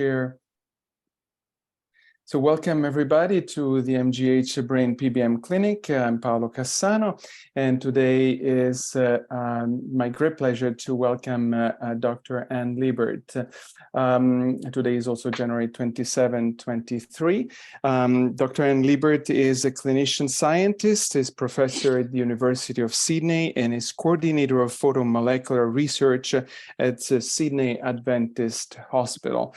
share. So welcome everybody to the MGH brain-PBM clinic. I'm Paolo Cassano, and today is my great pleasure to welcome Dr. Anne Liebert. Today is also January 27, 2023. Dr. Anne Liebert is a clinician scientist, is professor at the University of Sydney, and is coordinator of photomolecular research at Sydney Adventist Hospital.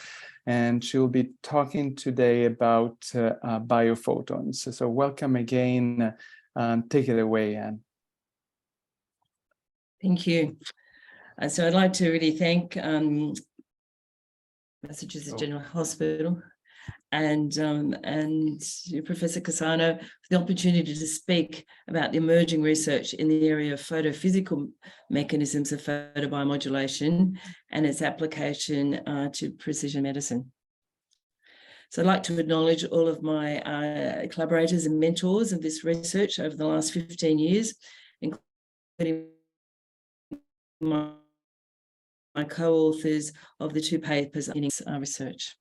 And she'll be talking today about biophotons. So welcome again. Take it away, Anne. Thank you. So I'd like to really thank Massachusetts General Hospital and Professor Cassano for the opportunity to speak about the emerging research in the area of photophysical mechanisms of photobiomodulation and its application to precision medicine. So I'd like to acknowledge all of my collaborators and mentors of this research over the last 15 years, including my co-authors of the two papers in research.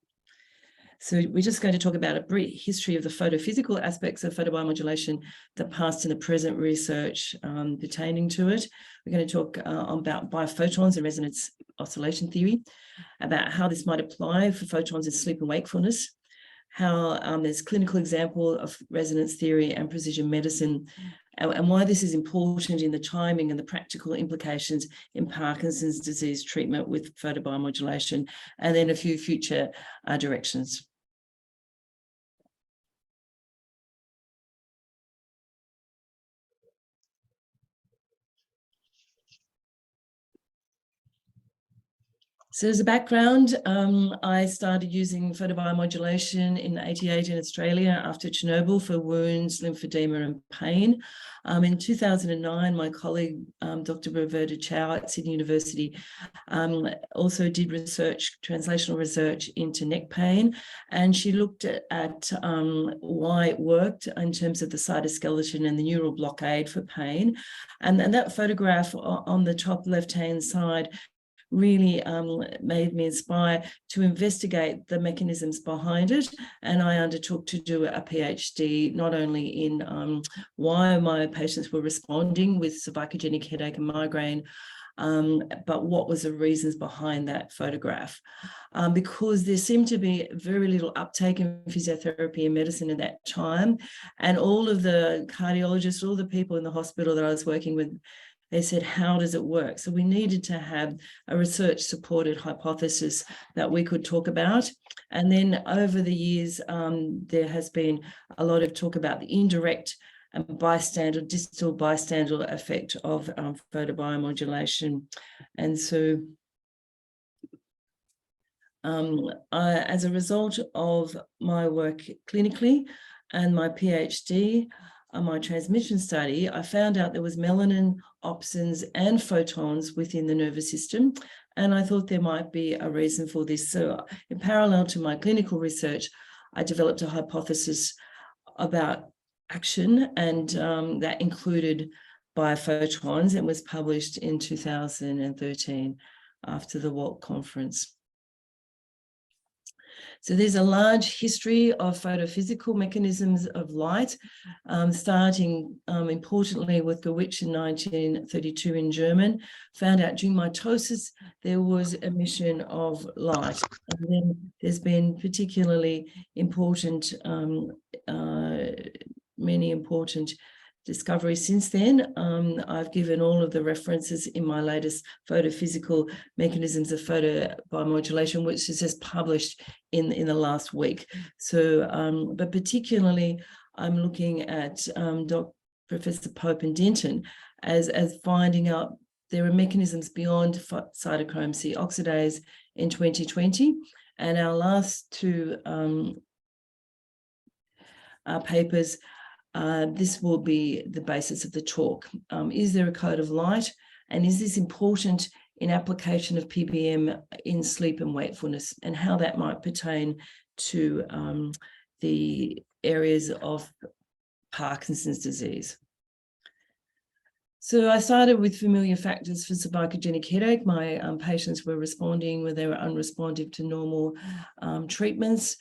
So we're just going to talk about a brief history of the photophysical aspects of photobiomodulation, the past and the present research pertaining to it. We're going to talk about biophotons and resonance oscillation theory, about how this might apply for photons in sleep and wakefulness, how there's clinical example of resonance theory and precision medicine, and why this is important in the timing and the practical implications in Parkinson's disease treatment with photobiomodulation, and then a few future directions. So as a background, I started using photobiomodulation in '88 in Australia after Chernobyl for wounds, lymphedema and pain. In 2009, my colleague, Dr. Roberta Chow at Sydney University, also did research, translational research into neck pain. And she looked at why it worked in terms of the cytoskeleton and the neural blockade for pain. And that photograph on the top left-hand side really made me inspire to investigate the mechanisms behind it. And I undertook to do a PhD, not only in why my patients were responding with cervicogenic headache and migraine, but what was the reasons behind that photograph. Because there seemed to be very little uptake in physiotherapy and medicine at that time. And all of the cardiologists, all the people in the hospital that I was working with, they said, how does it work? So we needed to have a research-supported hypothesis that we could talk about. And then over the years, there has been a lot of talk about the indirect and bystander, distal bystander effect of photobiomodulation. And so as a result of my work clinically and my PhD, my transmission study, I found out there was melanin, opsins, and photons within the nervous system. And I thought there might be a reason for this. So in parallel to my clinical research, I developed a hypothesis about action, and that included biophotons, and was published in 2013 after the WALT conference. So there's a large history of photophysical mechanisms of light, starting importantly with Gewitsch in 1932 in German. Found out during mitosis there was emission of light. And then there's been particularly important, many important discovery since then. I've given all of the references in my latest Photophysical Mechanisms of Photobiomodulation, which is just published in the last week. So, but particularly, I'm looking at Professor Pope and Denton as finding out there are mechanisms beyond cytochrome C oxidase in 2020. And our last two papers, this will be the basis of the talk. Is there a code of light? And is this important in application of PBM in sleep and wakefulness, and how that might pertain to the areas of Parkinson's disease? So I started with familiar factors for psychogenic headache. My patients were responding when they were unresponsive to normal treatments.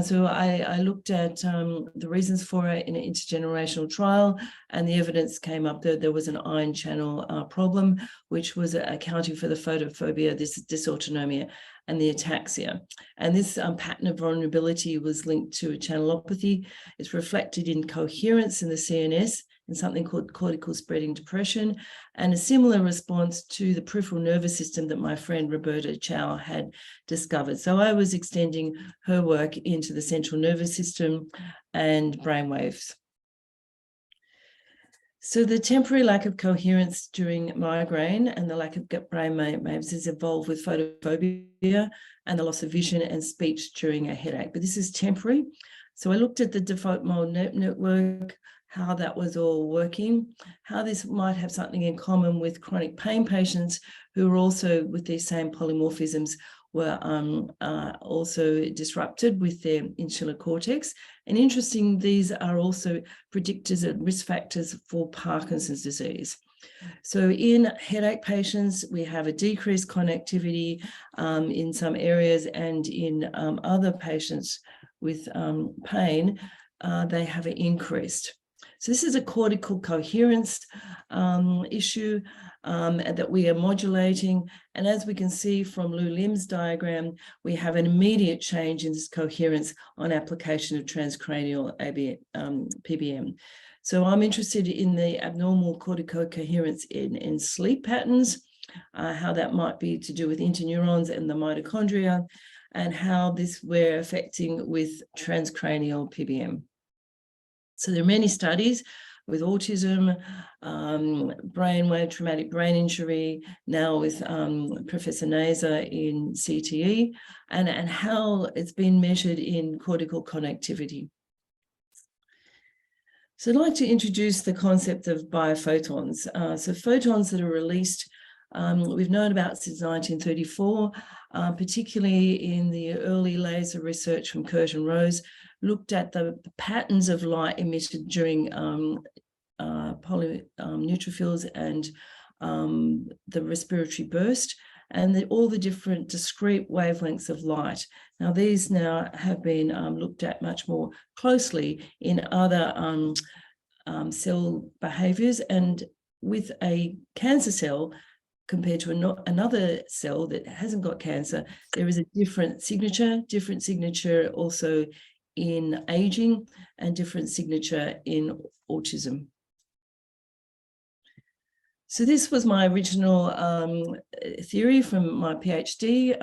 So I looked at the reasons for it in an intergenerational trial, and the evidence came up that there was an ion channel problem, which was accounting for the photophobia, this dysautonomia, and the ataxia. And this pattern of vulnerability was linked to a channelopathy. It's reflected in coherence in the CNS, and something called cortical spreading depression, and a similar response to the peripheral nervous system that my friend Roberta Chow had discovered. So I was extending her work into the central nervous system and brainwaves. So the temporary lack of coherence during migraine and the lack of brain waves is involved with photophobia and the loss of vision and speech during a headache. But this is temporary. So I looked at the default mode network, how that was all working, how this might have something in common with chronic pain patients who are also with these same polymorphisms were also disrupted with their insular cortex. And interesting, these are also predictors and risk factors for Parkinson's disease. So in headache patients, we have a decreased connectivity in some areas, and in other patients with pain, they have an increased. So this is a cortical coherence issue that we are modulating. And as we can see from Lou Lim's diagram, we have an immediate change in this coherence on application of transcranial PBM. So I'm interested in the abnormal corticocoherence in sleep patterns, how that might be to do with interneurons and the mitochondria, and how this we're affecting with transcranial PBM. So there are many studies with autism, brainwave, traumatic brain injury, now with Professor Naser in CTE, and how it's been measured in cortical connectivity. So I'd like to introduce the concept of biophotons. So photons that are released, we've known about since 1934, particularly in the early laser research from Kurt and Rose, looked at the patterns of light emitted during neutrophils and the respiratory burst, and all the different discrete wavelengths of light. Now, these now have been looked at much more closely in other cell behaviors, and with a cancer cell compared to another cell that hasn't got cancer, there is a different signature also in aging, and different signature in autism. So this was my original theory from my PhD,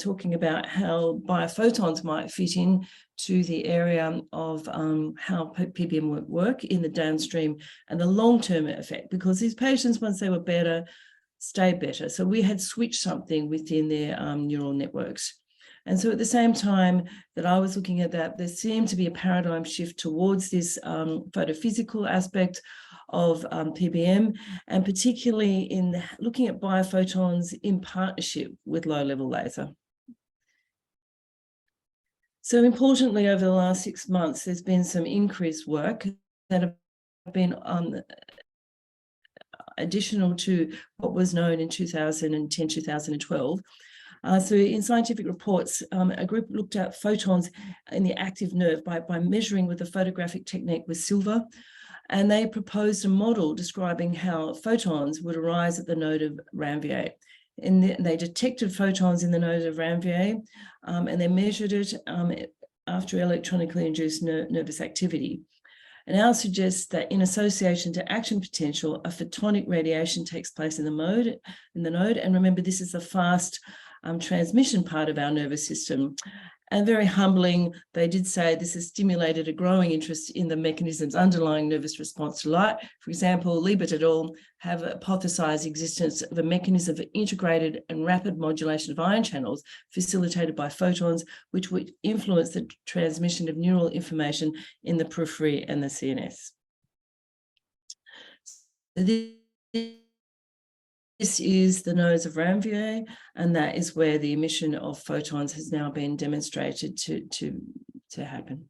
talking about how biophotons might fit in to the area of how PBM work in the downstream and the long-term effect, because these patients, once they were better, stayed better. So we had switched something within their neural networks. And so at the same time that I was looking at that, there seemed to be a paradigm shift towards this photophysical aspect of PBM, and particularly in looking at biophotons in partnership with low-level laser. So importantly, over the last 6 months, there's been some increased work that have been additional to what was known in 2010, 2012. So in scientific reports, a group looked at photons in the active nerve by measuring with a photographic technique with silver, and they proposed a model describing how photons would arise at the node of ramvia. And they detected photons in the node of ramvia, and they measured it after electronically induced nervous activity. And ours suggests that in association to action potential, a photonic radiation takes place in the node. And remember, this is the fast transmission part of our nervous system. And very humbling, they did say this has stimulated a growing interest in the mechanisms underlying nervous response to light. For example, Liebert et al. Have hypothesized the existence of a mechanism for integrated and rapid modulation of ion channels facilitated by photons, which would influence the transmission of neural information in the periphery and the CNS. This is the nodes of ramvia, and that is where the emission of photons has now been demonstrated to happen.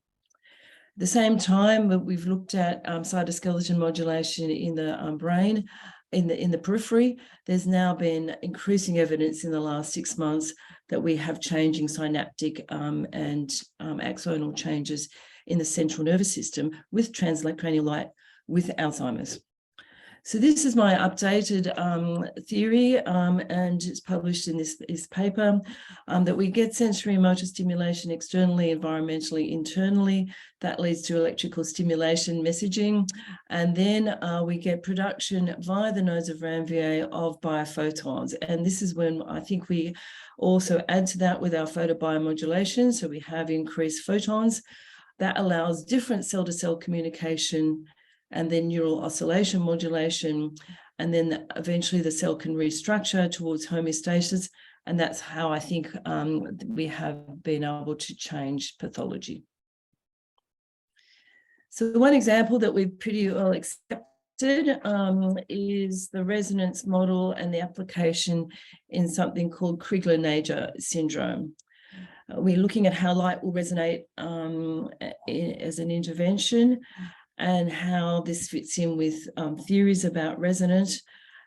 At the same time, we've looked at cytoskeleton modulation in the brain, in the periphery, there's now been increasing evidence in the last 6 months that we have changing synaptic and axonal changes in the central nervous system with transcranial light with Alzheimer's. So this is my updated theory, and it's published in this paper, that we get sensory and motor stimulation externally, environmentally, internally. That leads to electrical stimulation messaging. And then we get production via the nodes of ramvia of biophotons. And this is when I think we also add to that with our photobiomodulation. So we have increased photons that allows different cell-to-cell communication, and then neural oscillation modulation, and then eventually the cell can restructure towards homeostasis, and that's how I think we have been able to change pathology. So one example that we've pretty well accepted is the resonance model and the application in something called Craigler syndrome. We're looking at how light will resonate as an intervention, and how this fits in with theories about resonance.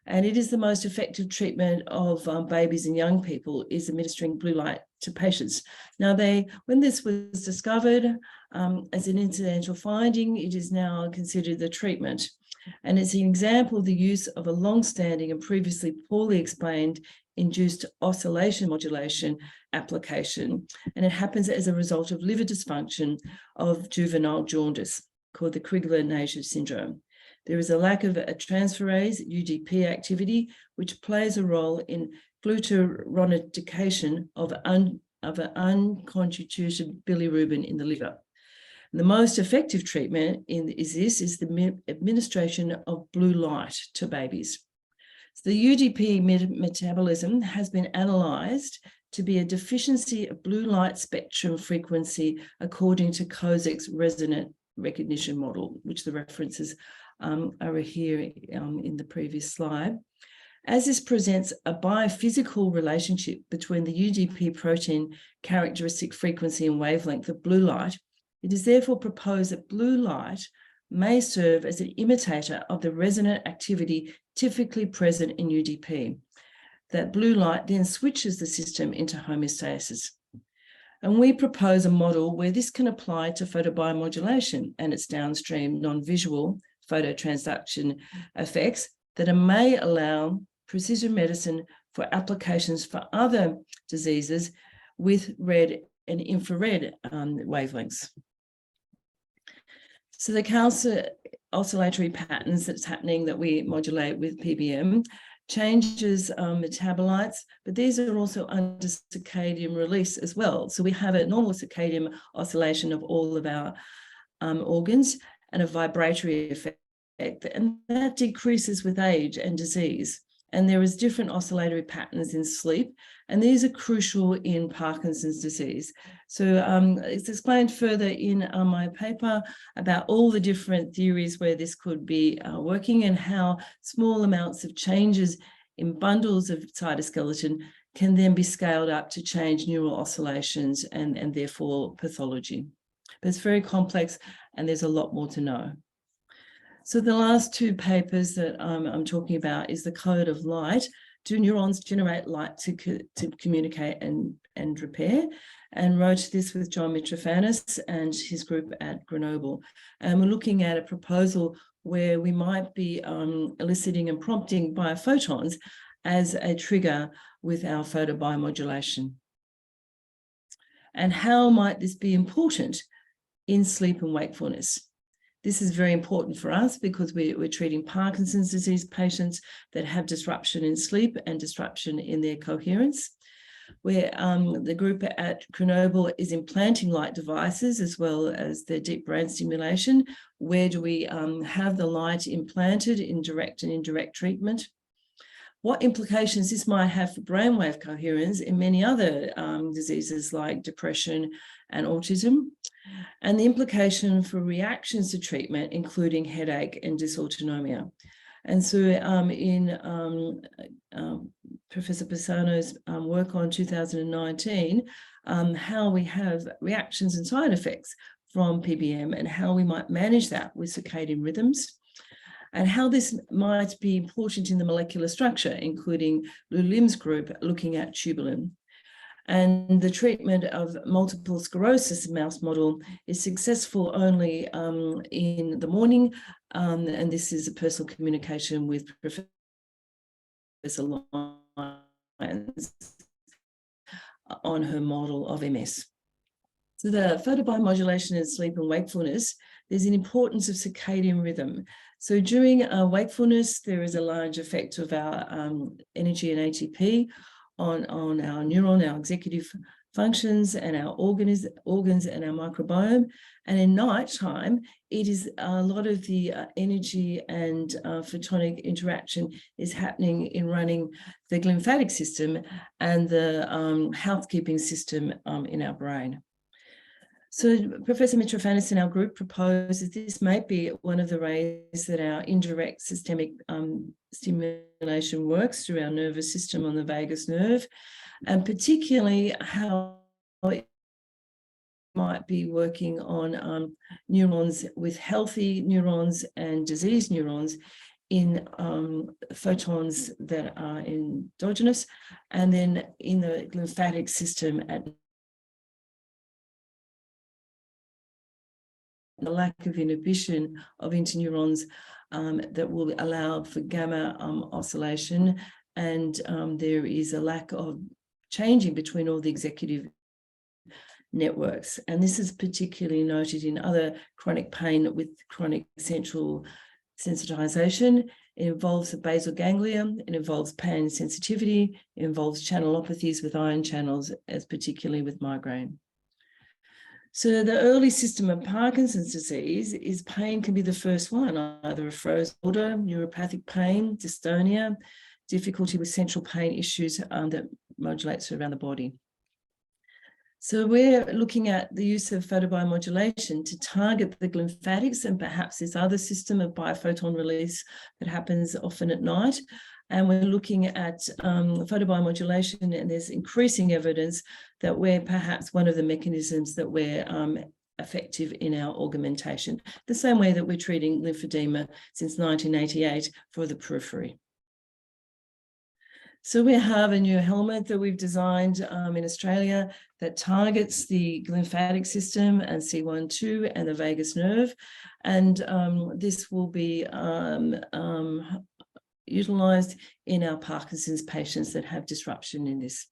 And it is the most effective treatment of babies and young people, is administering blue light to patients. Now, when this was discovered as an incidental finding, it is now considered the treatment. And it's an example of the use of a long-standing and previously poorly explained induced oscillation modulation application. And it happens as a result of liver dysfunction of juvenile jaundice, called the Craigler syndrome. There is a lack of a transferase UDP activity, which plays a role in glucuronidation of an unconstituted bilirubin in the liver. And the most effective treatment is the administration of blue light to babies. So the UDP metabolism has been analysed to be a deficiency of blue light spectrum frequency according to Kozak's resonant recognition model, which the references are here in the previous slide. As this presents a biophysical relationship between the UDP protein characteristic frequency and wavelength of blue light, it is therefore proposed that blue light may serve as an imitator of the resonant activity typically present in UDP. That blue light then switches the system into homeostasis. And we propose a model where this can apply to photobiomodulation and its downstream non-visual phototransduction effects that may allow precision medicine for applications for other diseases with red and infrared wavelengths. So the oscillatory patterns that's happening that we modulate with PBM changes metabolites, but these are also under circadian release as well. So we have a normal circadian oscillation of all of our organs and a vibratory effect, and that decreases with age and disease. And there is different oscillatory patterns in sleep, and these are crucial in Parkinson's disease. So it's explained further in my paper about all the different theories where this could be working, and how small amounts of changes in bundles of cytoskeleton can then be scaled up to change neural oscillations and therefore pathology. But it's very complex, and there's a lot more to know. So the last two papers that I'm talking about is the code of light. Do neurons generate light to communicate and repair? And wrote this with John Mitrofanis and his group at Grenoble. And we're looking at a proposal where we might be eliciting and prompting biophotons as a trigger with our photobiomodulation. And how might this be important in sleep and wakefulness? This is very important for us because we're treating Parkinson's disease patients that have disruption in sleep and disruption in their coherence, where the group at Grenoble is implanting light devices as well as their deep brain stimulation. Where do we have the light implanted in direct and indirect treatment? What implications this might have for brainwave coherence in many other diseases like depression and autism, and the implication for reactions to treatment, including headache and dysautonomia. And so in Professor Pisano's work on 2019, how we have reactions and side effects from PBM and how we might manage that with circadian rhythms. and how this might be important in the molecular structure, including Lou Lim's group looking at tubulin. And the treatment of multiple sclerosis mouse model is successful only in the morning, and this is a personal communication with Professor Lyons on her model of MS. So the photobiomodulation in sleep and wakefulness, there's an importance of circadian rhythm. So during wakefulness, there is a large effect of our energy and ATP on our neuron, our executive functions, and our organs and our microbiome. And in nighttime, it is a lot of the energy and photonic interaction is happening in running the glymphatic system and the housekeeping system in our brain. So Professor Mitrofanus in our group proposes this might be one of the ways that our indirect systemic stimulation works through our nervous system on the vagus nerve, and particularly how it might be working on neurons with healthy neurons and diseased neurons in photons that are endogenous, and then in the lymphatic system at the lack of inhibition of interneurons that will allow for gamma oscillation, and there is a lack of changing between all the executive networks. And this is particularly noted in other chronic pain with chronic central sensitization. It involves the basal ganglia, it involves pain sensitivity, it involves channelopathies with ion channels, as particularly with migraine. So the early system of Parkinson's disease is pain can be the first one, either a frozen order, neuropathic pain, dystonia, difficulty with central pain issues that modulates around the body. So we're looking at the use of photobiomodulation to target the lymphatics and perhaps this other system of biophoton release that happens often at night. And we're looking at photobiomodulation, and there's increasing evidence that we're perhaps one of the mechanisms that we're effective in our augmentation, the same way that we're treating lymphedema since 1988 for the periphery. So we have a new helmet that we've designed in Australia that targets the lymphatic system and C1-2 and the vagus nerve. And this will be utilized in our Parkinson's patients that have disruption in this.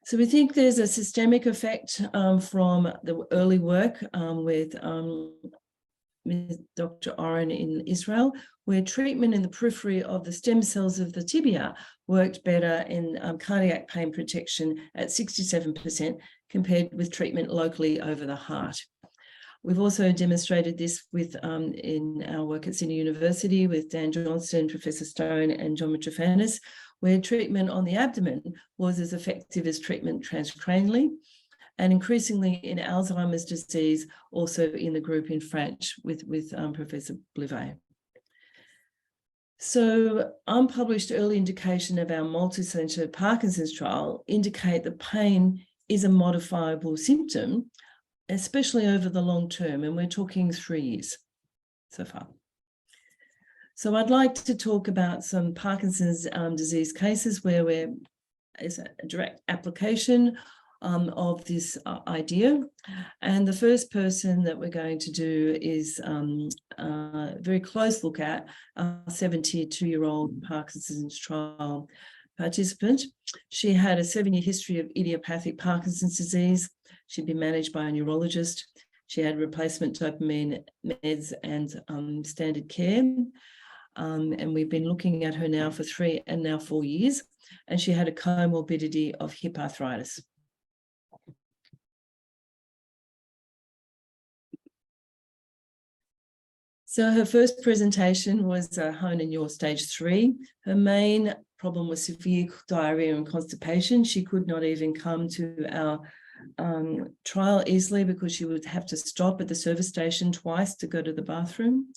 So we think there's a systemic effect from the early work with Dr. Oren in Israel, where treatment in the periphery of the stem cells of the tibia worked better in cardiac pain protection at 67% compared with treatment locally over the heart. We've also demonstrated this with in our work at Sydney University with Dan Johnston, Professor Stone, and John Mitrofanus, where treatment on the abdomen was as effective as treatment transcranially, and increasingly in Alzheimer's disease, also in the group in French with Professor Liebert. So unpublished early indication of our multi-center Parkinson's trial indicate that pain is a modifiable symptom, especially over the long term, and we're talking 3 years so far. So I'd like to talk about some Parkinson's disease cases where it's a direct application of this idea. And the first person that we're going to do is a very close look at a 72-year-old Parkinson's trial participant. She had a 7-year history of idiopathic Parkinson's disease. She'd been managed by a neurologist. She had replacement dopamine meds and standard care. And we've been looking at her now for 3 and now 4 years. And she had a comorbidity of hip arthritis. So her first presentation was Hone and Yaw stage 3. Her main problem was severe diarrhea and constipation. She could not even come to our trial easily because she would have to stop at the service station twice to go to the bathroom.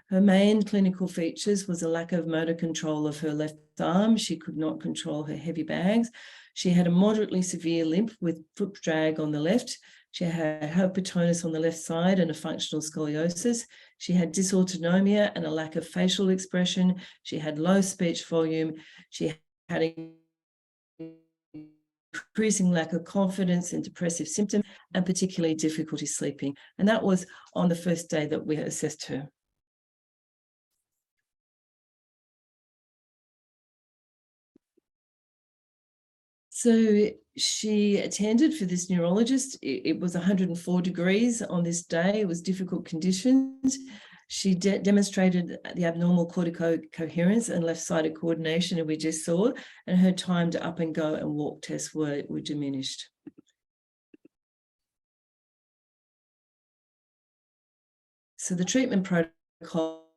Her main clinical features was a lack of motor control of her left arm. She could not control her heavy bags. She had a moderately severe limp with foot drag on the left. She had hypotonus on the left side and a functional scoliosis. She had dysautonomia and a lack of facial expression. She had low speech volume. She had an increasing lack of confidence and depressive symptoms, and particularly difficulty sleeping. And that was on the first day that we assessed her. So she attended for this neurologist. It was 104 degrees on this day. It was difficult conditions. She demonstrated the abnormal corticocoherence and left-sided coordination, and we just saw, and her time to up and go and walk tests were diminished. So the treatment protocol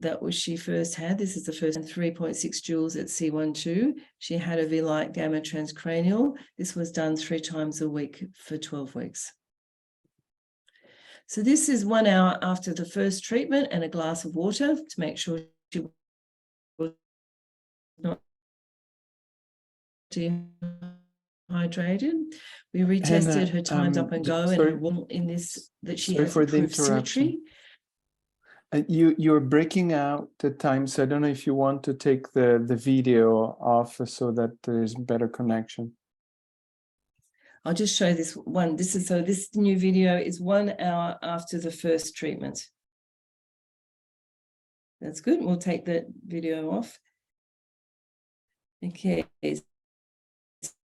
that was she first had. This is the first 3.6 joules at C12. She had a V-light gamma transcranial. This was done 3 times a week for 12 weeks. So this is 1 hour after the first treatment and a glass of water to make sure she was not dehydrated. We retested her times up and go and her in this, that she has improved symmetry. You're breaking out the time, so I don't know if you want to take the video off so that there's better connection. I'll just show this one. This new video is 1 hour after the first treatment. That's good. We'll take that video off. Okay.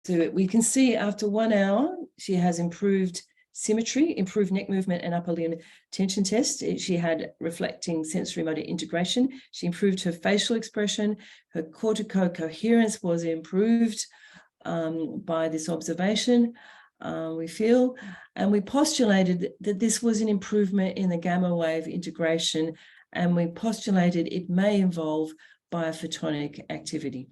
So we can see after 1 hour, she has improved symmetry, improved neck movement and upper limb tension test. She had reflecting sensory motor integration. She improved her facial expression. Her corticocoherence was improved by this observation, we feel. And we postulated that this was an improvement in the gamma wave integration, and we postulated it may involve biophotonic activity.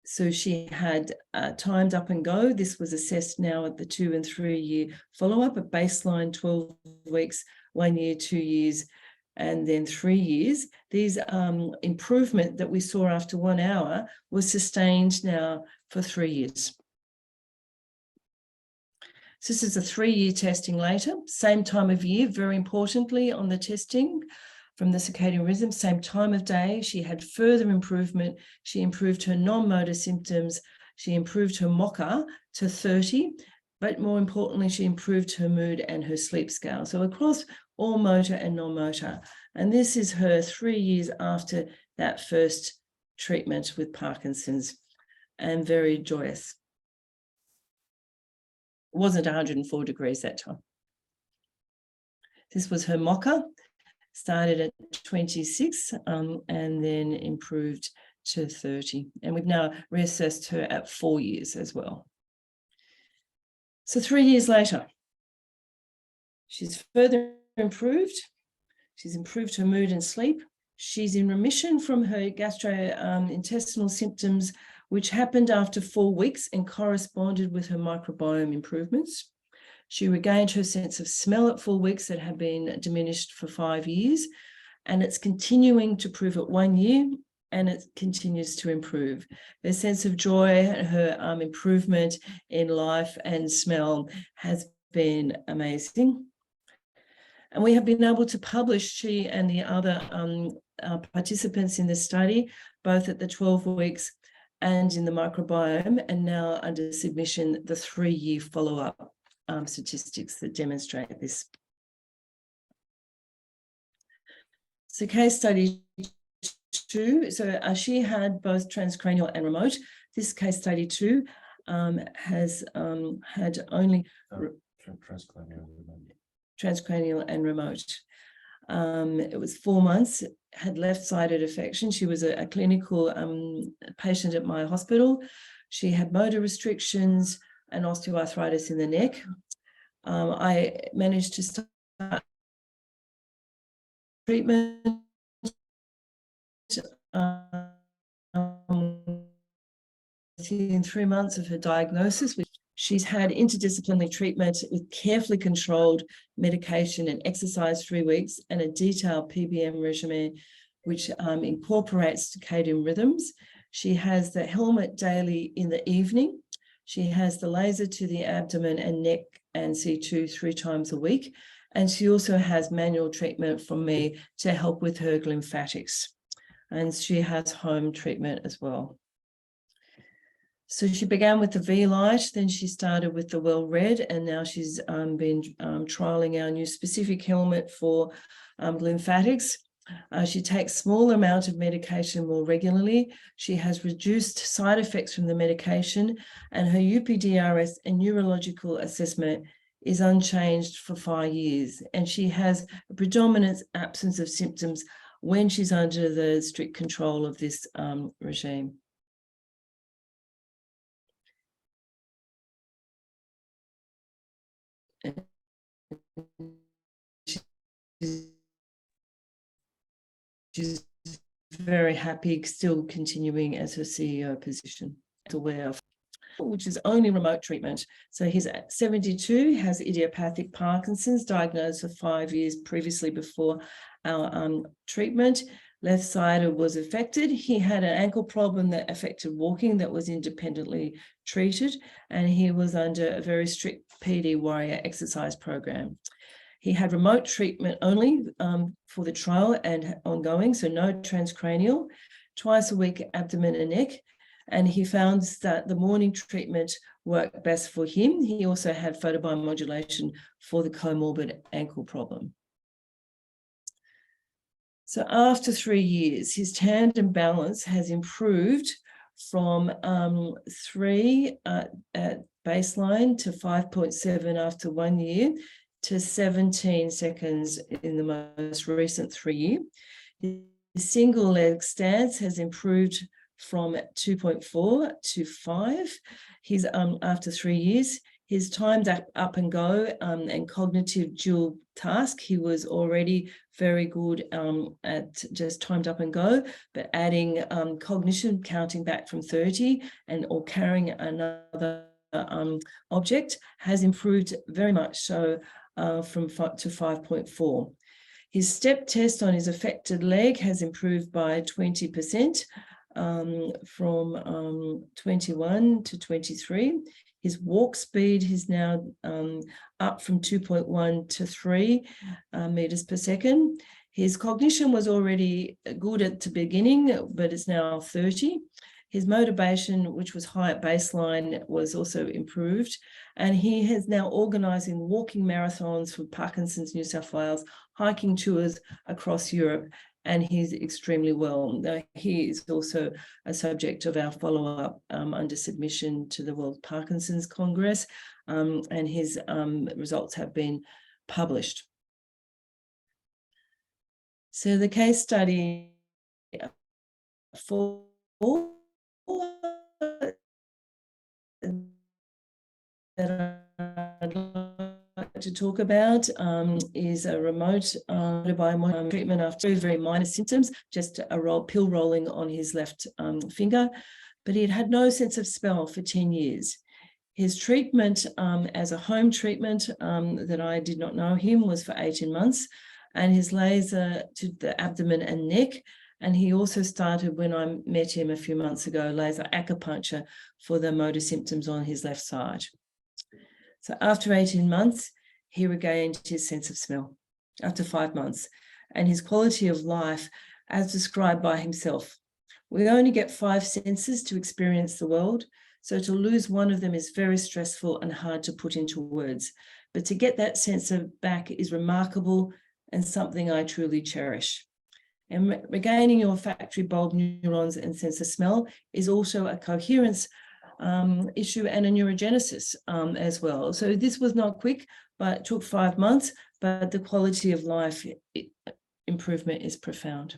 So she had timed up and go. This was assessed now at the 2 and 3 year follow-up, a baseline 12 weeks, 1 year, 2 years, and then 3 years. These improvement that we saw after 1 hour was sustained now for 3 years. So this is a 3-year testing later, same time of year, very importantly on the testing. From the circadian rhythm, same time of day, she had further improvement. She improved her non-motor symptoms. She improved her MOCA to 30, but more importantly, she improved her mood and her sleep scale. So across all motor and non-motor. And this is her 3 years after that first treatment with Parkinson's, and very joyous. It wasn't 104 degrees that time. This was her MOCA. Started at 26 and then improved to 30. And we've now reassessed her at 4 years as well. So 3 years later, she's further improved. She's improved her mood and sleep. She's in remission from her gastrointestinal symptoms, which happened after 4 weeks and corresponded with her microbiome improvements. She regained her sense of smell at 4 weeks that had been diminished for 5 years, and it's continuing to improve at 1 year, and it continues to improve. Her sense of joy, her improvement in life and smell has been amazing. And we have been able to publish, she and the other participants in the study, both at the 12 weeks and in the microbiome, and now under submission, the 3-year follow-up statistics that demonstrate this. So case study 2, so she had both transcranial and remote. This case study 2 has had only transcranial and remote. It was 4 months, had left-sided affection. She was a clinical patient at my hospital. She had motor restrictions and osteoarthritis in the neck. I managed to start treatment within 3 months of her diagnosis. She's had interdisciplinary treatment with carefully controlled medication and exercise 3 weeks and a detailed PBM regimen, which incorporates circadian rhythms. She has the helmet daily in the evening. She has the laser to the abdomen and neck and C2 3 times a week. And she also has manual treatment from me to help with her lymphatics. And she has home treatment as well. So she began with the V-Light, then she started with the Well Red, and now she's been trialing our new specific helmet for lymphatics. She takes smaller amount of medication more regularly. She has reduced side effects from the medication, and her UPDRS and neurological assessment is unchanged for 5 years. And she has a predominant absence of symptoms when she's under the strict control of this regime. She's very happy still continuing as her CEO position, aware of, which is only remote treatment. So he's at 72, has idiopathic Parkinson's, diagnosed for 5 years previously before our treatment. Left side was affected. He had an ankle problem that affected walking that was independently treated, and he was under a very strict PD warrior exercise program. He had remote treatment only for the trial and ongoing, so no transcranial, twice a week abdomen and neck. And he found that the morning treatment worked best for him. He also had photobiomodulation for the comorbid ankle problem. So after 3 years, his tandem balance has improved from 3 at baseline to 5.7 after 1 year, to 17 seconds in the most recent 3 year. His single leg stance has improved from 2.4 to 5. He's after 3 years. His timed up and go and cognitive dual task, he was already very good at just timed up and go, but adding cognition, counting back from 30 and or carrying another object has improved very much so from 5 to 5.4. His step test on his affected leg has improved by 20% from 21 to 23. His walk speed is now up from 2.1 to 3 meters per second. His cognition was already good at the beginning, but it's now 30. His motivation, which was high at baseline, was also improved. And he is now organising walking marathons for Parkinson's New South Wales, hiking tours across Europe, and he's extremely well. He is also a subject of our follow-up under submission to the World Parkinson's Congress, and his results have been published. So the case study for that I'd like to talk about is a remote biomodulation treatment after very minor symptoms, just a pill rolling on his left finger, but he'd had no sense of smell for 10 years. His treatment as a home treatment that I did not know him was for 18 months, and his laser to the abdomen and neck. And he also started, when I met him a few months ago, laser acupuncture for the motor symptoms on his left side. So after 18 months, he regained his sense of smell after 5 months, and his quality of life as described by himself. We only get 5 senses to experience the world, so to lose one of them is very stressful and hard to put into words. But to get that sense of back is remarkable and something I truly cherish. And regaining your olfactory bulb neurons and sense of smell is also a coherence issue and a neurogenesis as well. So this was not quick, but it took 5 months, but the quality of life improvement is profound.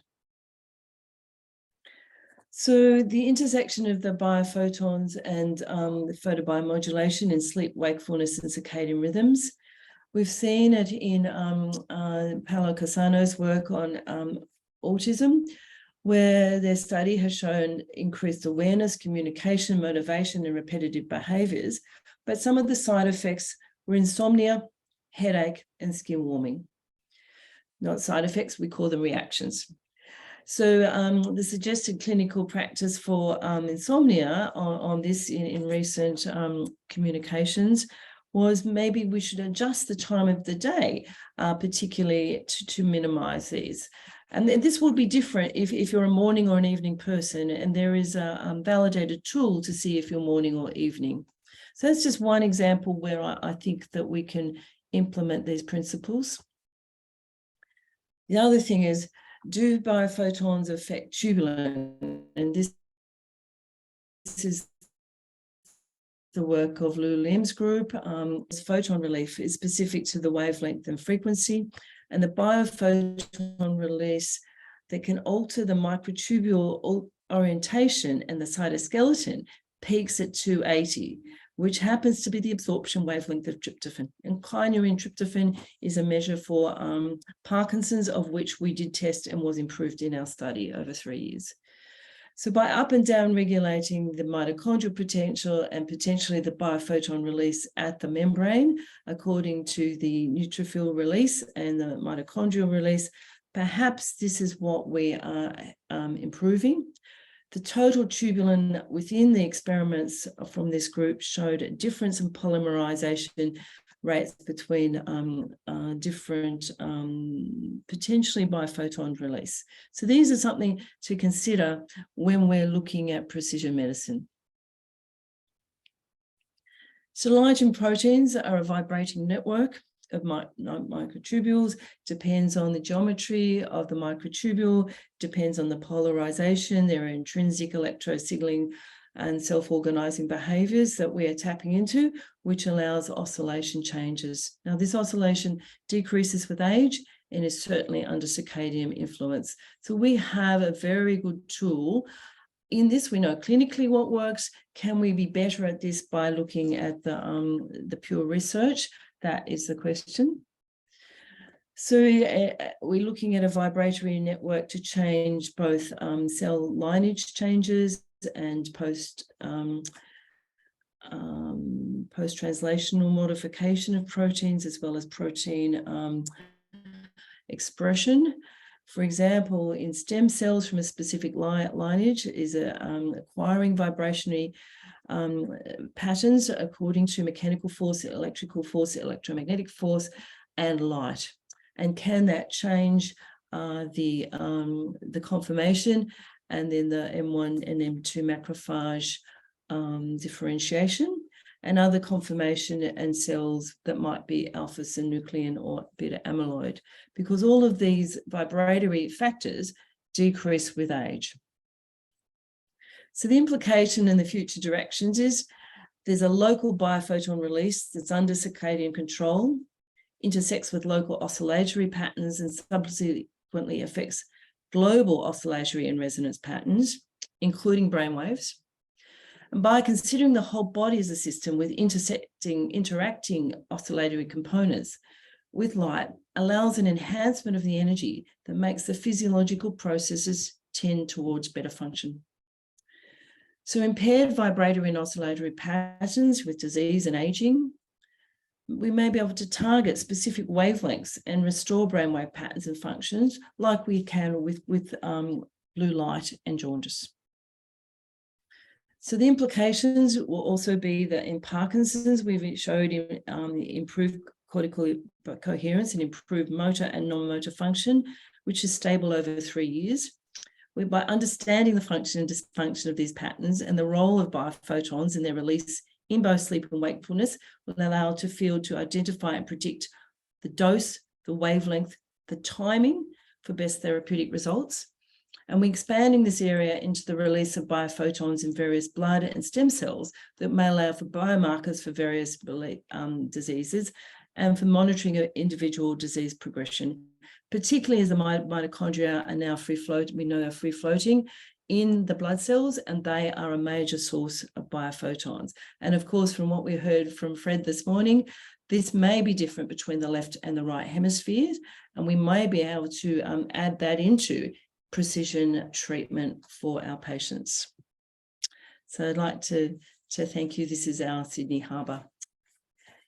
So the intersection of the biophotons and the photobiomodulation in sleep, wakefulness, and circadian rhythms. We've seen it in Paolo Cassano's work on autism, where their study has shown increased awareness, communication, motivation, and repetitive behaviors. But some of the side effects were insomnia, headache, and skin warming. Not side effects, we call them reactions. So the suggested clinical practice for insomnia on this in recent communications was maybe we should adjust the time of the day, particularly to minimize these. And this will be different if you're a morning or an evening person, and there is a validated tool to see if you're morning or evening. So that's just one example where I think that we can implement these principles. The other thing is, do biophotons affect tubulin? And this is the work of Lou Lim's group. Photon relief is specific to the wavelength and frequency, and the biophoton release that can alter the microtubule orientation and the cytoskeleton peaks at 280, which happens to be the absorption wavelength of tryptophan. And kynurenine tryptophan is a measure for Parkinson's, of which we did test and was improved in our study over 3 years. So by up and down regulating the mitochondrial potential and potentially the biophoton release at the membrane, according to the neutrophil release and the mitochondrial release, perhaps this is what we are improving. The total tubulin within the experiments from this group showed a difference in polymerization rates between different potentially biophoton release. So these are something to consider when we're looking at precision medicine. So ligand proteins are a vibrating network of microtubules, depends on the geometry of the microtubule, depends on the polarization, their intrinsic electrosignaling and self-organizing behaviors that we are tapping into, which allows oscillation changes. Now, this oscillation decreases with age and is certainly under circadian influence. So we have a very good tool. In this, we know clinically what works. Can we be better at this by looking at the pure research? That is the question. So we're looking at a vibratory network to change both cell lineage changes and post-translational modification of proteins, as well as protein expression. For example, in stem cells from a specific lineage is acquiring vibrationary patterns according to mechanical force, electrical force, electromagnetic force, and light. And can that change the conformation and then the M1 and M2 macrophage differentiation, and other conformation and cells that might be alpha-synuclein or beta-amyloid, because all of these vibratory factors decrease with age. So the implication in the future directions is there's a local biophoton release that's under circadian control, intersects with local oscillatory patterns, and subsequently affects global oscillatory and resonance patterns, including brainwaves. And by considering the whole body as a system with interacting oscillatory components with light, allows an enhancement of the energy that makes the physiological processes tend towards better function. So impaired vibratory and oscillatory patterns with disease and aging, we may be able to target specific wavelengths and restore brainwave patterns and functions like we can with blue light and jaundice. So the implications will also be that in Parkinson's, we've showed improved cortical coherence and improved motor and non-motor function, which is stable over 3 years. By understanding the function and dysfunction of these patterns and the role of biophotons in their release in both sleep and wakefulness, will allow the field to identify and predict the dose, the wavelength, the timing for best therapeutic results. And we're expanding this area into the release of biophotons in various blood and stem cells that may allow for biomarkers for various diseases and for monitoring of individual disease progression, particularly as the mitochondria are now free-floating, we know they're free-floating in the blood cells, and they are a major source of biophotons. And of course, from what we heard from Fred this morning, this may be different between the left and the right hemispheres, and we may be able to add that into precision treatment for our patients. So I'd like to thank you. This is our Sydney Harbour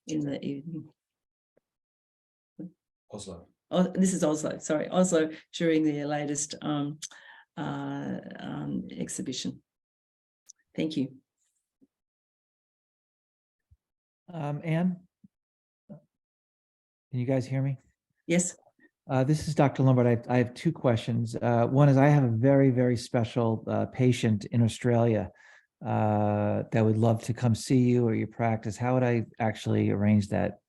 in the evening. Oslo. Oh, this is Oslo, sorry, Oslo during the latest exhibition. Thank you. Anne, can you guys hear me? Yes. This is Dr. Liebert. I have two questions. One is I have a very, very special patient in Australia that would love to come see you or your practice. How would I actually arrange that?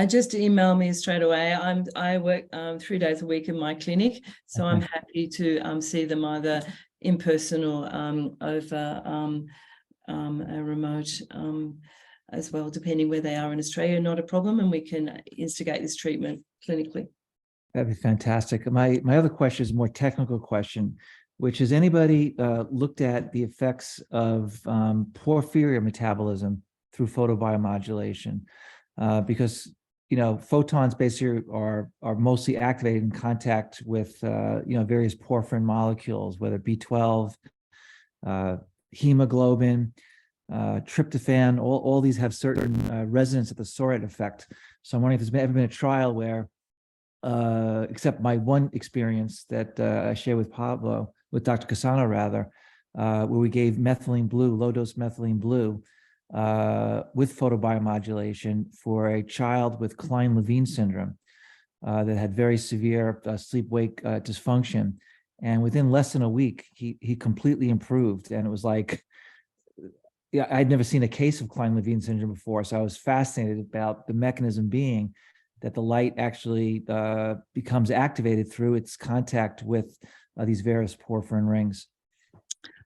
Just email me straight away. I work 3 days a week in my clinic, so I'm happy to see them either in person or over a remote as well, depending where they are in Australia. Not a problem, and we can instigate this treatment clinically. That'd be fantastic. My other question is a more technical question, which is anybody looked at the effects of porphyrin metabolism through photobiomodulation? Because photons basically are mostly activated in contact with various porphyrin molecules, whether B12, hemoglobin, tryptophan. All these have certain resonance at the Sorite effect. So I'm wondering if there's ever been a trial where, except my one experience that I share with Dr. Cassano rather, where we gave methylene blue, low dose methylene blue, with photobiomodulation for a child with Klein-Levin syndrome that had very severe sleep-wake dysfunction, and within less than a week he completely improved. And it was like, I'd never seen a case of Klein-Levin syndrome before, so I was fascinated about the mechanism being that the light actually becomes activated through its contact with these various porphyrin rings.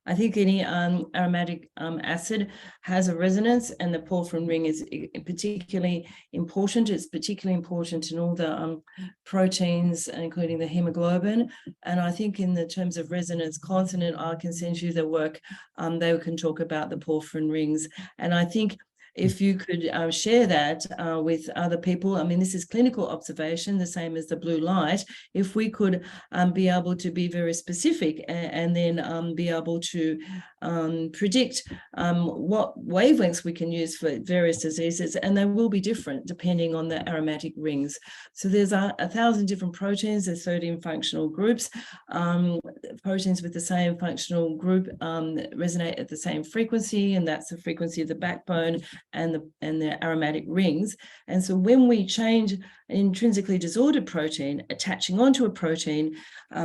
I think any aromatic acid has a resonance, and the porphyrin ring is particularly important. It's particularly important in all the proteins, including the hemoglobin. And I think in the terms of resonance consonant, I can send you the work. They can talk about the porphyrin rings. And I think if you could share that with other people, I mean, this is clinical observation, the same as the blue light. If we could be able to be very specific and then be able to predict what wavelengths we can use for various diseases, and they will be different depending on the aromatic rings. So there's 1,000 different proteins, there's 13 functional groups. Proteins with the same functional group resonate at the same frequency, and that's the frequency of the backbone and the aromatic rings. And so when we change an intrinsically disordered protein attaching onto a protein,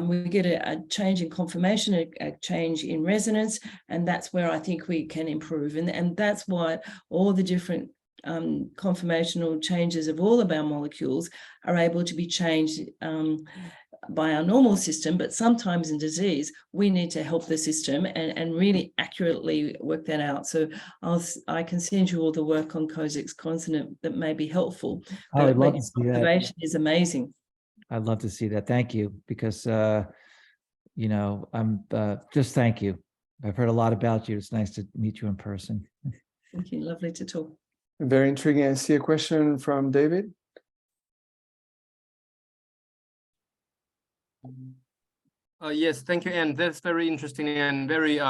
we get a change in conformation, a change in resonance, and that's where I think we can improve. And that's why all the different conformational changes of all of our molecules are able to be changed by our normal system, but sometimes in disease, we need to help the system and really accurately work that out. So I can send you all the work on Kozik's consonant that may be helpful. I would love to see that. Observation is amazing. I'd love to see that. Thank you, because I'm just thank you. I've heard a lot about you. It's nice to meet you in person. Thank you. Lovely to talk. Very intriguing. I see a question from David. Yes, thank you, Anne. That's very interesting and very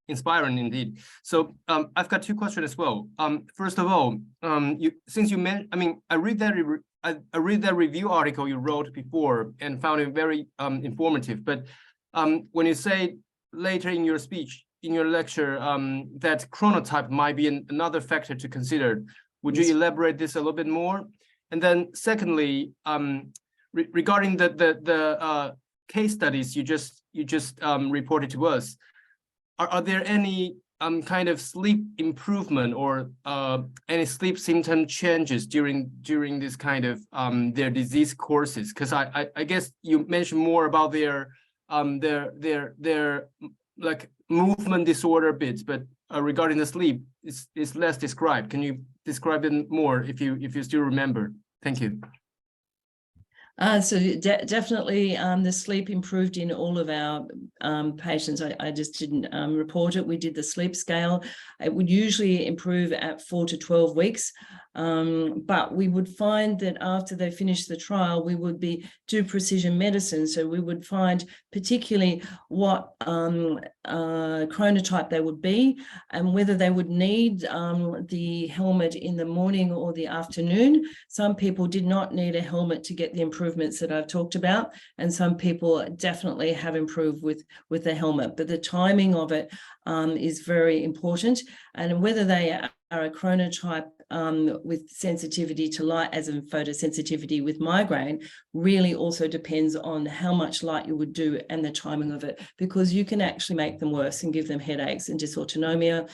inspiring indeed. So I've got two questions as well. First of all, since you mentioned, I mean, I read that review article you wrote before and found it very informative. But when you say later in your speech, in your lecture, that chronotype might be another factor to consider, would you elaborate this a little bit more? And then secondly, regarding the case studies you just reported to us, are there any kind of sleep improvement or any sleep symptom changes during this kind of their disease courses? Because I guess you mentioned more about their like movement disorder bits, but regarding the sleep, it's less described. Can you describe it more if you still remember? Thank you. So definitely the sleep improved in all of our patients. I just didn't report it. We did the sleep scale. It would usually improve at 4 to 12 weeks. But we would find that after they finish the trial, we would do precision medicine. So we would find particularly what chronotype they would be and whether they would need the helmet in the morning or the afternoon. Some people did not need a helmet to get the improvements that I've talked about, and some people definitely have improved with the helmet. But the timing of it is very important, and whether they are a chronotype with sensitivity to light, as in photosensitivity with migraine, really also depends on how much light you would do and the timing of it, because you can actually make them worse and give them headaches and dysautonomia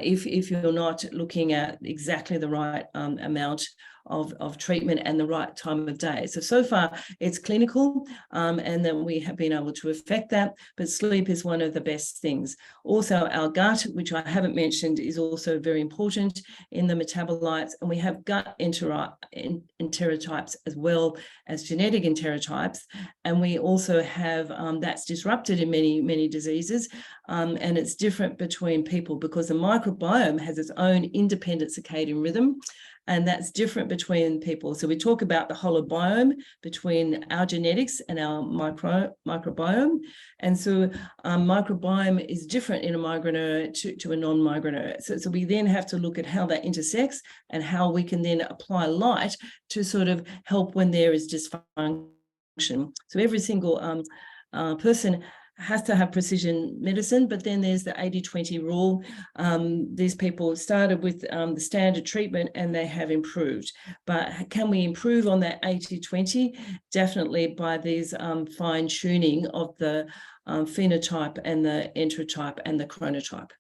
if you're not looking at exactly the right amount of treatment and the right time of day. So far it's clinical, and then we have been able to affect that, but sleep is one of the best things. Also our gut, which I haven't mentioned, is also very important in the metabolites, and we have gut enterotypes as well as genetic enterotypes, and we also have that's disrupted in many diseases, and it's different between people because the microbiome has its own independent circadian rhythm, and that's different between people. So we talk about the holobiome between our genetics and our microbiome. And so microbiome is different in a migraineur to a non-migraineur. So we then have to look at how that intersects and how we can then apply light to sort of help when there is dysfunction. So every single person has to have precision medicine, but then there's the 80-20 rule. These people started with the standard treatment and they have improved. But can we improve on that 80-20? Definitely by these fine tuning of the phenotype and the enterotype and the chronotype.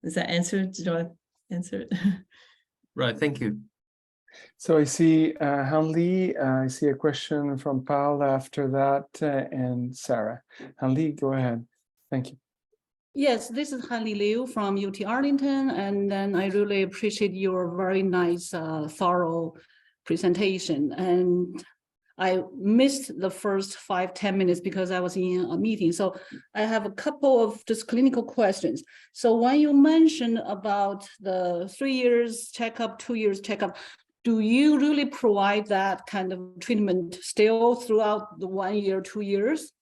Does that answer? Did I answer it? Right, thank you. So I see Han-Li, I see a question from Paul after that, and Sarah. Han-Li, go ahead. Thank you. Yes, this is Han-Li Liu from UT Arlington, and then I really appreciate your very nice, thorough presentation. And I missed the first 5-10 minutes because I was in a meeting. So I have a couple of just clinical questions. So when you mentioned about the 3 years checkup, 2 years checkup, do you really provide that kind of treatment still throughout the 1 year, 2 years?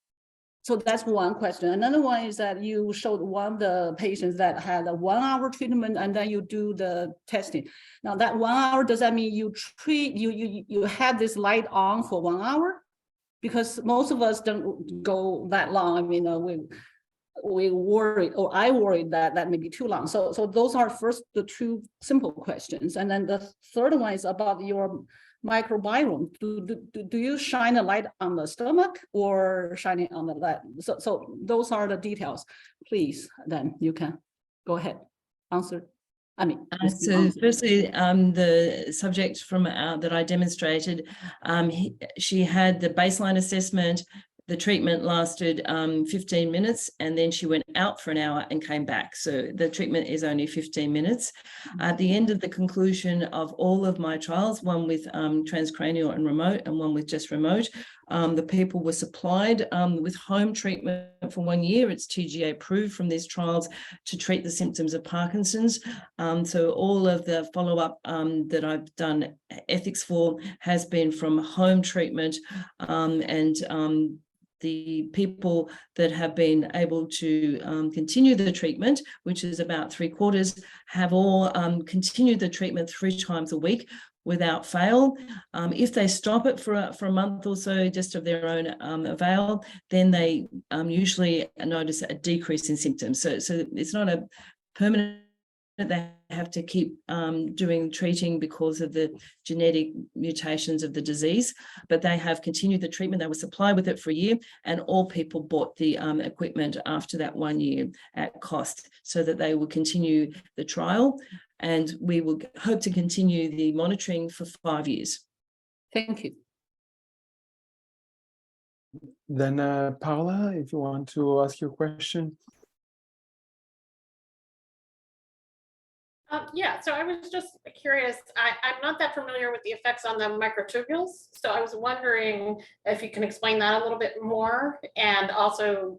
So that's one question. Another one is that you showed one of the patients that had a 1 hour treatment and then you do the testing. Now that 1 hour, does that mean you had this light on for 1 hour? Because most of us don't go that long. I mean, we worry, or I worry that may be too long. So those are first the two simple questions. And then the third one is about your microbiome. Do you shine a light on the stomach or shining on the leg? So those are the details. Please, then you can go ahead, answer. So firstly, the subject from that I demonstrated, she had the baseline assessment. The treatment lasted 15 minutes, and then she went out for an hour and came back. So the treatment is only 15 minutes. At the end of the conclusion of all of my trials, one with transcranial and remote and one with just remote, the people were supplied with home treatment for 1 year. It's TGA approved from these trials to treat the symptoms of Parkinson's. So all of the follow-up that I've done ethics for has been from home treatment, and the people that have been able to continue the treatment, which is about 3/4, have all continued the treatment 3 times a week without fail. If they stop it for a month or so, just of their own avail, then they usually notice a decrease in symptoms. So it's not a permanent, they have to keep treating because of the genetic mutations of the disease, but they have continued the treatment. They were supplied with it for a year, and all people bought the equipment after that 1 year at cost so that they will continue the trial, and we will hope to continue the monitoring for 5 years. Thank you. Then Paula, if you want to ask your question. Yeah, so I was just curious. I'm not that familiar with the effects on the microtubules, so I was wondering if you can explain that a little bit more, and also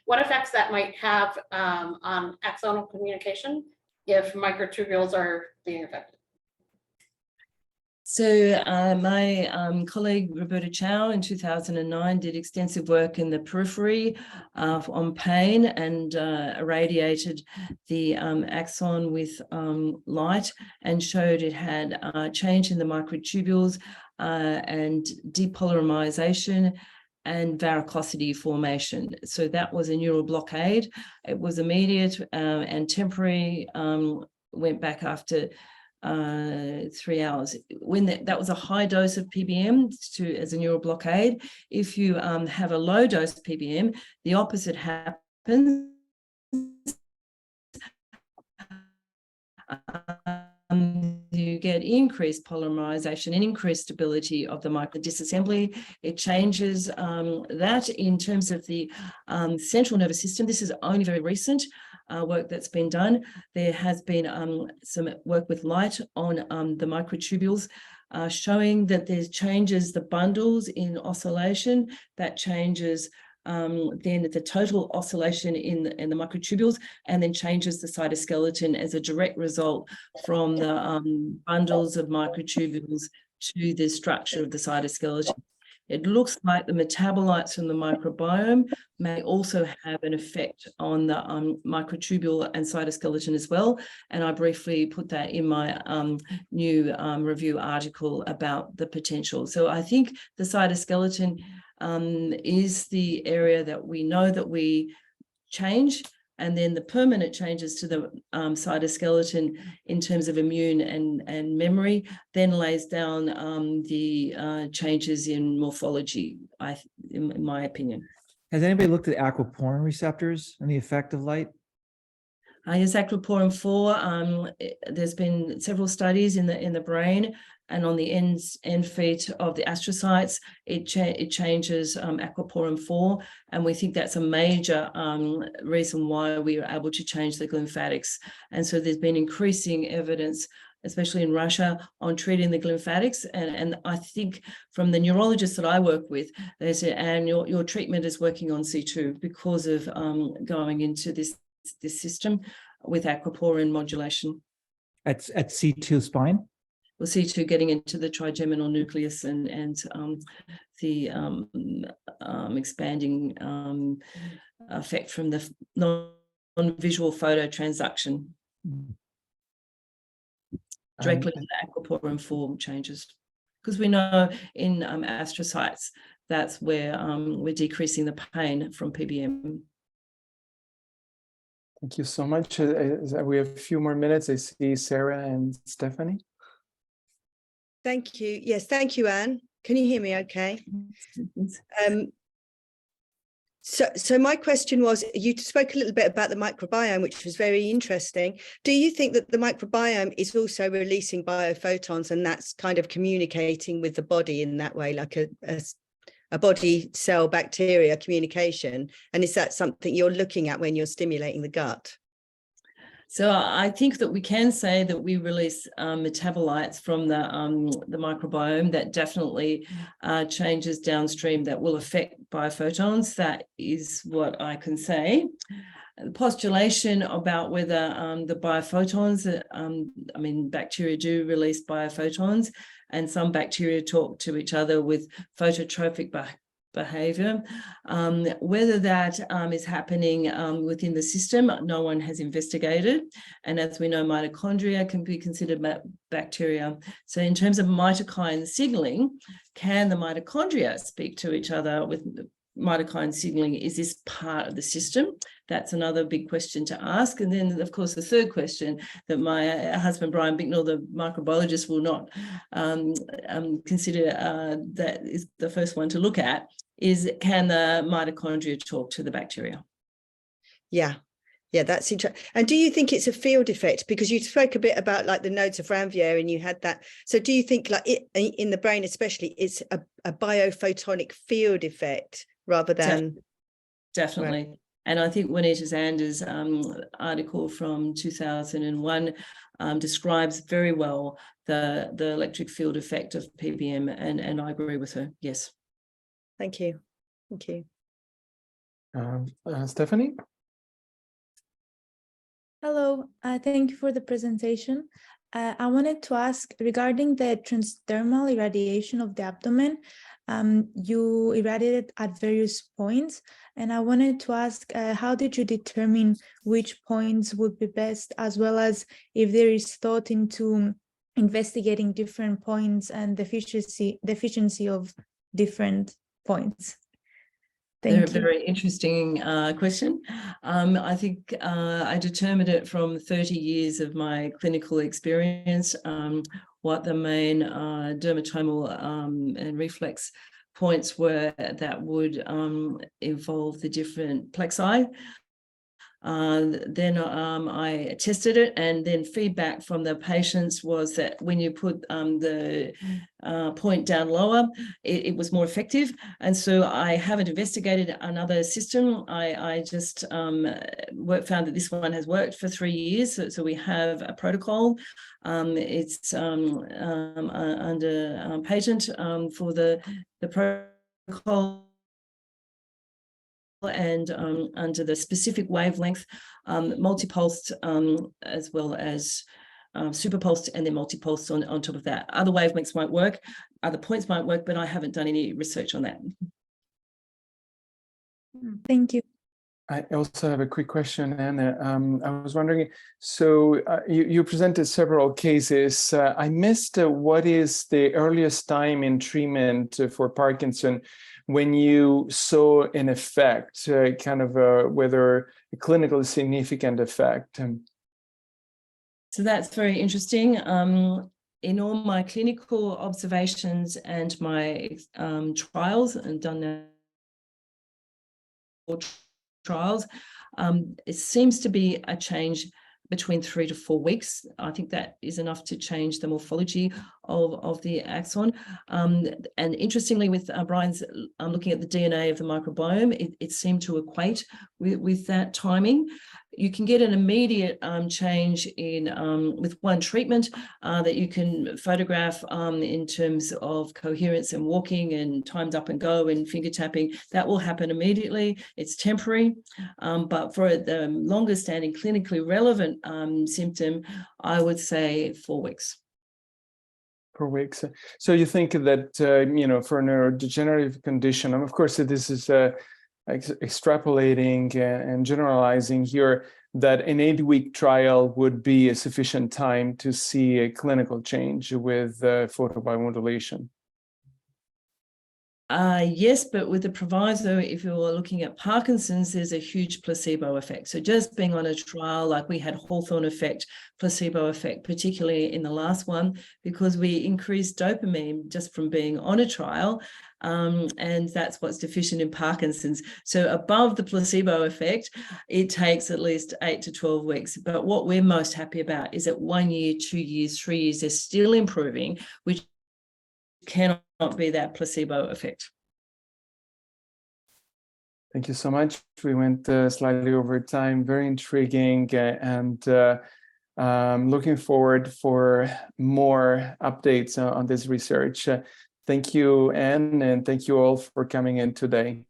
what effects that might have on axonal communication if microtubules are being affected? So my colleague Roberta Chow in 2009 did extensive work in the periphery on pain and irradiated the axon with light and showed it had change in the microtubules and depolarization and varicosity formation. So that was a neural blockade. It was immediate and temporary, went back after 3 hours. When that was a high dose of PBM as a neural blockade. If you have a low dose of PBM, the opposite happens. You get increased polymerization and increased stability of the micro disassembly. It changes that in terms of the central nervous system. This is only very recent work that's been done. There has been some work with light on the microtubules showing that there's changes the bundles in oscillation, that changes then the total oscillation in the microtubules, and then changes the cytoskeleton as a direct result from the bundles of microtubules to the structure of the cytoskeleton. It looks like the metabolites from the microbiome may also have an effect on the microtubule and cytoskeleton as well. And I briefly put that in my new review article about the potential. So I think the cytoskeleton is the area that we know that we change, and then the permanent changes to the cytoskeleton in terms of immune and memory then lays down the changes in morphology, in my opinion. Has anybody looked at aquaporin receptors and the effect of light? Yes, aquaporin 4. There's been several studies in the brain and on the end feet of the astrocytes. It changes aquaporin 4, and we think that's a major reason why we are able to change the lymphatics. And so there's been increasing evidence, especially in Russia, on treating the lymphatics. And I think from the neurologists that I work with, they say, and your treatment is working on C2 because of going into this system with aquaporin modulation. At C2 spine? Well, C2 getting into the trigeminal nucleus and the expanding effect from the non-visual phototransduction. Directly to the aquaporin 4 changes. Because we know in astrocytes, that's where we're decreasing the pain from PBM. Thank you so much. We have a few more minutes. I see Sarah and Stephanie. Thank you. Yes, thank you, Anne. Can you hear me okay? So my question was, you spoke a little bit about the microbiome, which was very interesting. Do you think that the microbiome is also releasing biophotons, and that's kind of communicating with the body in that way, like a body cell bacteria communication? And is that something you're looking at when you're stimulating the gut? So I think that we can say that we release metabolites from the microbiome that definitely changes downstream that will affect biophotons. That is what I can say. The postulation about whether the biophotons, I mean, bacteria do release biophotons, and some bacteria talk to each other with phototropic behavior. Whether that is happening within the system, no one has investigated. And as we know, mitochondria can be considered bacteria. So in terms of mitokine signaling, can the mitochondria speak to each other with mitokine signaling? Is this part of the system? That's another big question to ask. And then, of course, the third question that my husband, Brian Bicknell, the microbiologist, will not consider, that is the first one to look at, is can the mitochondria talk to the bacteria? Yeah, that's interesting. And do you think it's a field effect? Because you spoke a bit about like the nodes of ramvia and you had that. So do you think like it in the brain especially, it's a biophotonic field effect rather than? Definitely. Right. And I think Juanita Zander's article from 2001 describes very well the electric field effect of PBM, and I agree with her. Yes. Thank you. Thank you. Stephanie? Hello, thank you for the presentation. I wanted to ask regarding the transdermal irradiation of the abdomen. You irradiated at various points, and I wanted to ask, how did you determine which points would be best, as well as if there is thought into investigating different points and deficiency of different points? Thank you. Very interesting question. I think I determined it from 30 years of my clinical experience, what the main dermatomal and reflex points were that would involve the different plexi. Then I tested it, and then feedback from the patients was that when you put the point down lower, it was more effective. And so I haven't investigated another system. I just found that this one has worked for 3 years. So we have a protocol. It's under patent for the protocol, and under the specific wavelength, multipulsed, as well as superpulsed, and then multipulsed on top of that. Other wavelengths might work, other points might work, but I haven't done any research on that. Thank you. I also have a quick question, Anna. I was wondering, so you presented several cases. I missed what is the earliest time in treatment for Parkinson when you saw an effect, whether a clinically significant effect? So that's very interesting. In all my clinical observations and my trials, and done now trials, it seems to be a change between 3 to 4 weeks. I think that is enough to change the morphology of the axon. And interestingly, with Brian's looking at the DNA of the microbiome, it seemed to equate with that timing. You can get an immediate change in with one treatment that you can photograph in terms of coherence and walking and timed up and go and finger tapping. That will happen immediately. It's temporary, but for the longer standing clinically relevant symptom, I would say 4 weeks. 4 weeks. So you think that, for a neurodegenerative condition, and of course, this is extrapolating and generalizing here, that an 8-week trial would be a sufficient time to see a clinical change with photobiomodulation? Yes, but with the proviso, if you're looking at Parkinson's, there's a huge placebo effect. So just being on a trial, like we had Hawthorne effect, placebo effect, particularly in the last one, because we increased dopamine just from being on a trial, and that's what's deficient in Parkinson's. So above the placebo effect, it takes at least 8 to 12 weeks. But what we're most happy about is at 1 year, 2 years, 3 years, they're still improving, which cannot be that placebo effect. Thank you so much. We went slightly over time. Very intriguing, and looking forward for more updates on this research. Thank you, Anne, and thank you all for coming in today.